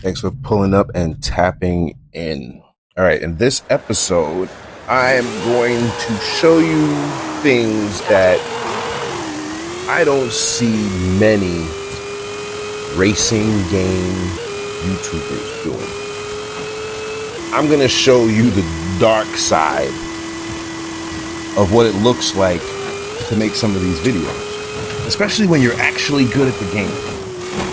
Thanks for pulling up and tapping in. All right, in this episode, I am going to show you things that I don't see many racing game YouTubers doing. I'm going to show you the dark side of what it looks like to make some of these videos, especially when you're actually good at the game.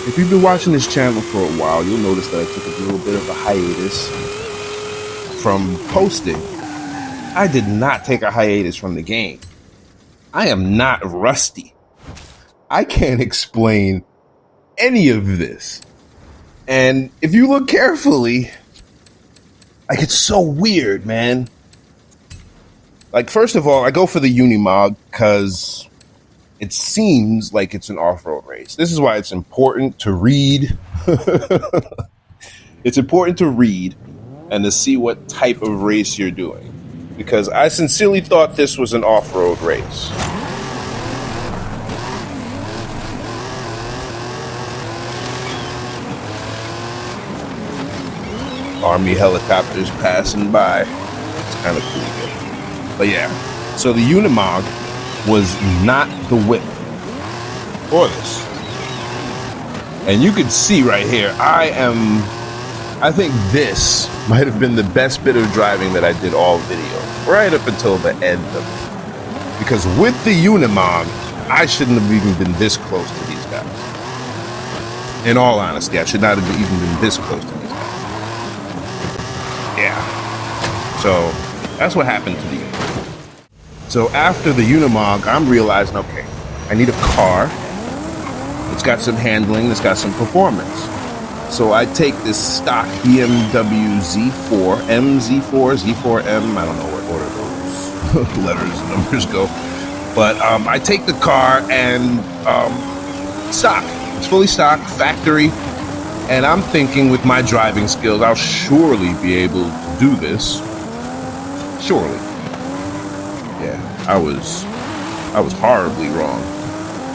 If you've been watching this channel for a while, you'll notice that I took a little bit of a hiatus from posting. I did not take a hiatus from the game. I am not rusty. I can't explain any of this. And if you look carefully, like, it's so weird, man. Like, first of all, I go for the Unimog because it seems like it's an off-road race. This is why it's important to read. It's important to read and to see what type of race you're doing, because I sincerely thought this was an off-road race. Army helicopters passing by. It's kind of cool. But yeah, so the Unimog was not the whip for this. And you can see right here, I think this might have been the best bit of driving that I did all video, right up until the end of it. Because with the Unimog, I shouldn't have even been this close to these guys. In all honesty, I should not have even been this close to these guys. Yeah. So that's what happened to the Unimog. So after the Unimog, I'm realizing, okay, I need a car. It's got some handling, it's got some performance. So I take this stock BMW Z4, MZ4, Z4M, I don't know what order those letters and numbers go. But I take the car and stock. It's fully stocked, factory. And I'm thinking with my driving skills, I'll surely be able to do this. Surely. Yeah, I was horribly wrong.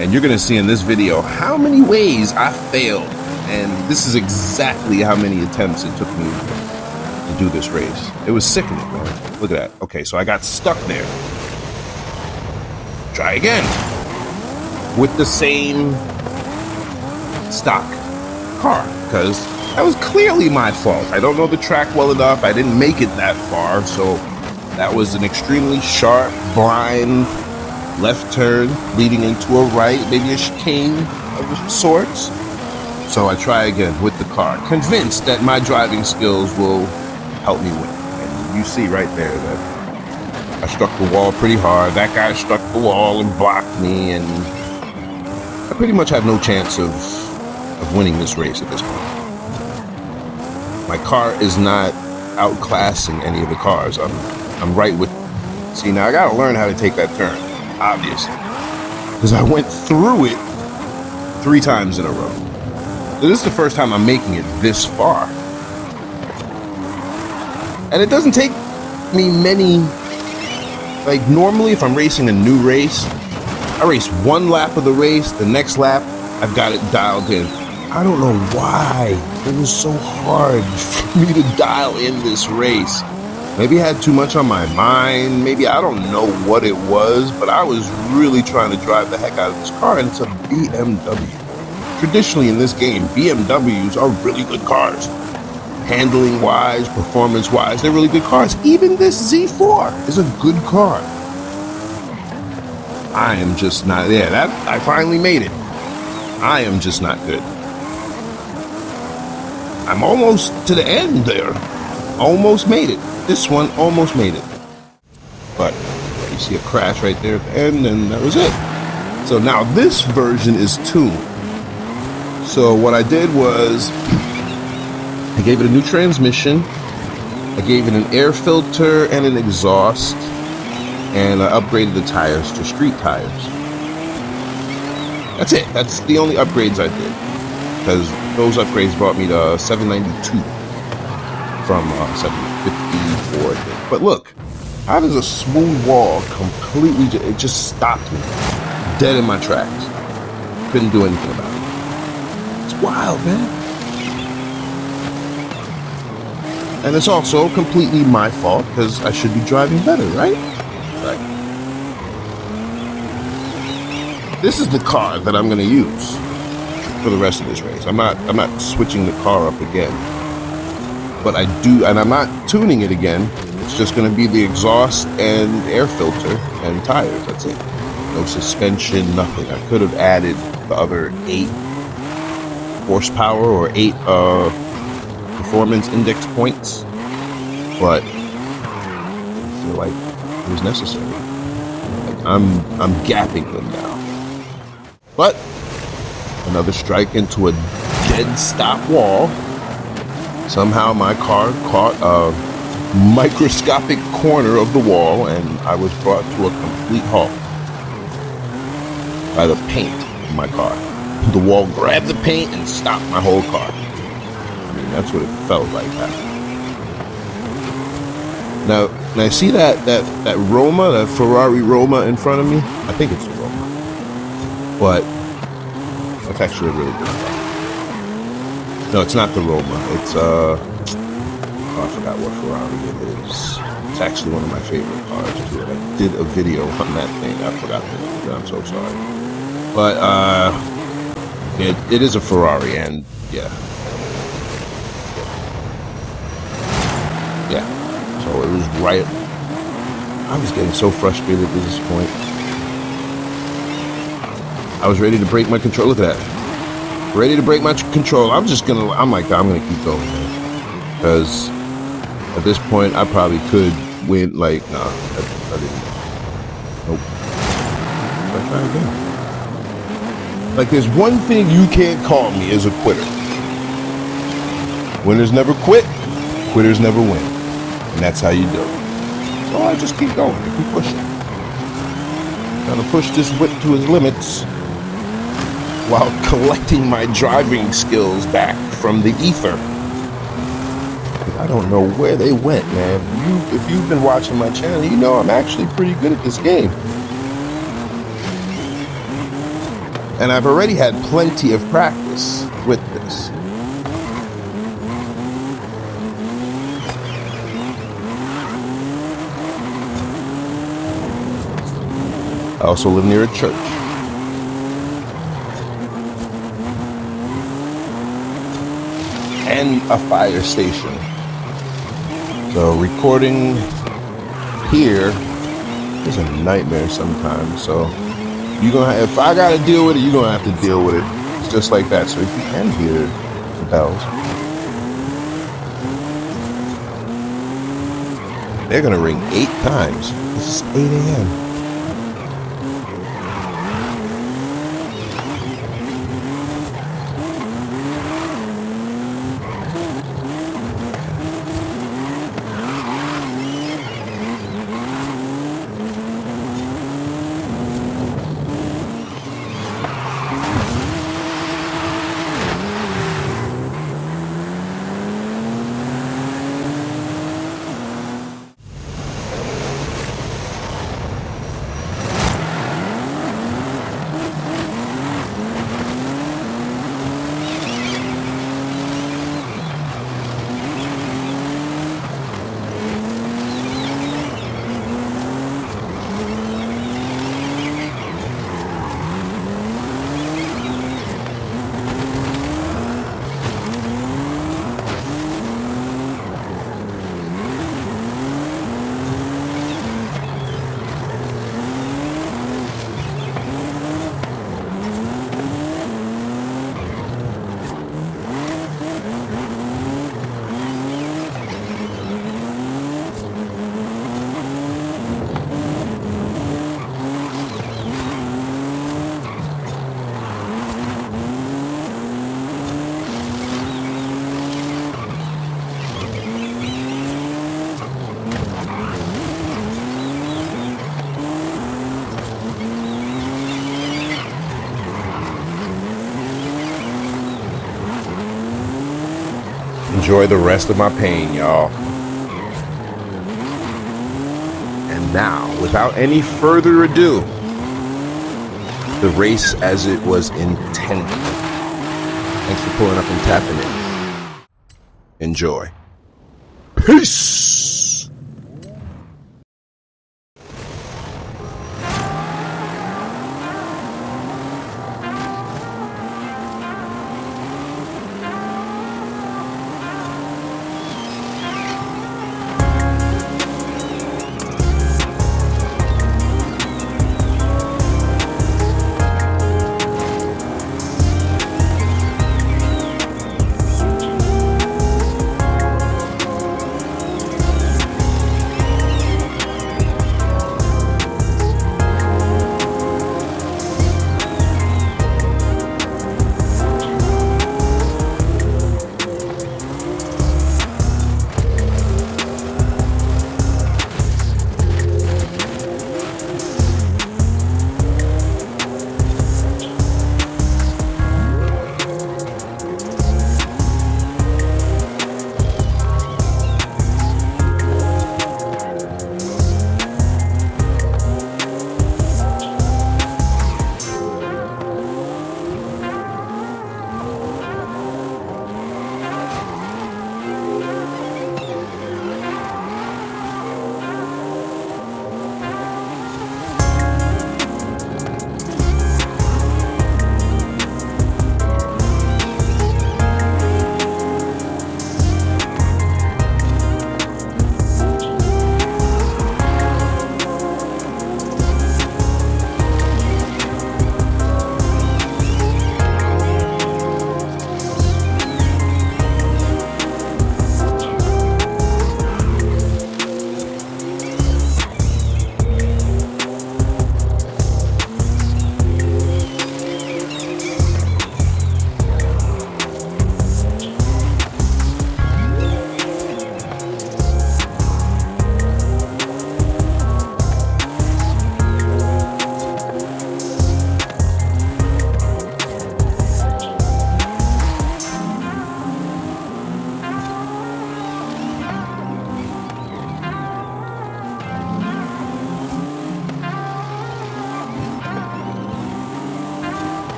And you're gonna see in this video how many ways I failed. And this is exactly how many attempts it took me to do this race. It was sickening, man. Look at that. Okay, so I got stuck there. Try again. With the same stock car, because that was clearly my fault. I don't know the track well enough. I didn't make it that far, so that was an extremely sharp, blind left turn leading into a right, maybe a chicane of sorts. So I try again with the car, convinced that my driving skills will help me win. And you see right there that I struck the wall pretty hard. That guy struck the wall and blocked me, and I pretty much have no chance of winning this race at this point. My car is not outclassing any of the cars. I'm right with. See, now I gotta learn how to take that turn, obviously, because I went through it 3 times in a row. So this is the first time I'm making it this far, and it doesn't take me many. Like, normally, if I'm racing a new race, I race 1 lap of the race. The next lap, I've got it dialed in. I don't know why it was so hard for me to dial in this race. Maybe I had too much on my mind. Maybe I don't know what it was, but I was really trying to drive the heck out of this car, and it's a BMW. Traditionally in this game, BMWs are really good cars. Handling wise, performance wise, they're really good cars. Even this Z4 is a good car. I am just not there. That I finally made it. I am just not good. I'm almost to the end there. Almost made it. This one almost made it. But you see a crash right there at the end, and that was it. So now this version is tuned. So what I did was I gave it a new transmission. I gave it an air filter and an exhaust, and I upgraded the tires to street tires. That's it. That's the only upgrades I did, because those upgrades brought me to 792 from 754. But look, I was a smooth wall, completely. It just stopped me dead in my tracks. Couldn't do anything about it. It's wild, man. And it's also completely my fault because I should be driving better, right? Right. This is the car that I'm going to use for the rest of this race. I'm not switching the car up again. But I do, and I'm not tuning it again. It's just going to be the exhaust and air filter and tires. That's it. No suspension, nothing. I could have added the other 8 horsepower or 8 performance index points, but I feel like it was necessary. Like I'm gapping them now. But another strike into a dead stop wall. Somehow my car caught a microscopic corner of the wall, and I was brought to a complete halt by the paint in my car. The wall grabbed the paint and stopped my whole car. I mean, that's what it felt like. Now I see that Roma, that Ferrari Roma in front of me. I think it's a Roma, but that's actually a really good car. No, it's not the Roma. It's I forgot what Ferrari it is. It's actually one of my favorite cars too. I did a video on that thing. I forgot the name. I'm so sorry. But it is a Ferrari, and yeah. So it was right. I was getting so frustrated at this point. I was ready to break my control. Look at that. Ready to break my control. I'm gonna keep going, man. Because at this point, I probably could win. Like, nah, I didn't. Nope. Let's try again. Like, there's one thing you can't call me as a quitter. Winners never quit. Quitters never win. And that's how you do it. So I just keep going. I keep pushing. Gonna push this whip to its limits, while collecting my driving skills back from the ether. I don't know where they went, man. If you've been watching my channel, you know I'm actually pretty good at this game. And I've already had plenty of practice with this. I also live near a church. And a fire station. So recording here is a nightmare sometimes. So if I gotta deal with it, you're gonna have to deal with it. It's just like that. So if you can hear the bells, they're gonna ring 8 times. This is 8 a.m. Enjoy the rest of my pain, y'all. And now, without any further ado, the race as it was intended. Thanks for pulling up and tapping in. Enjoy. Peace.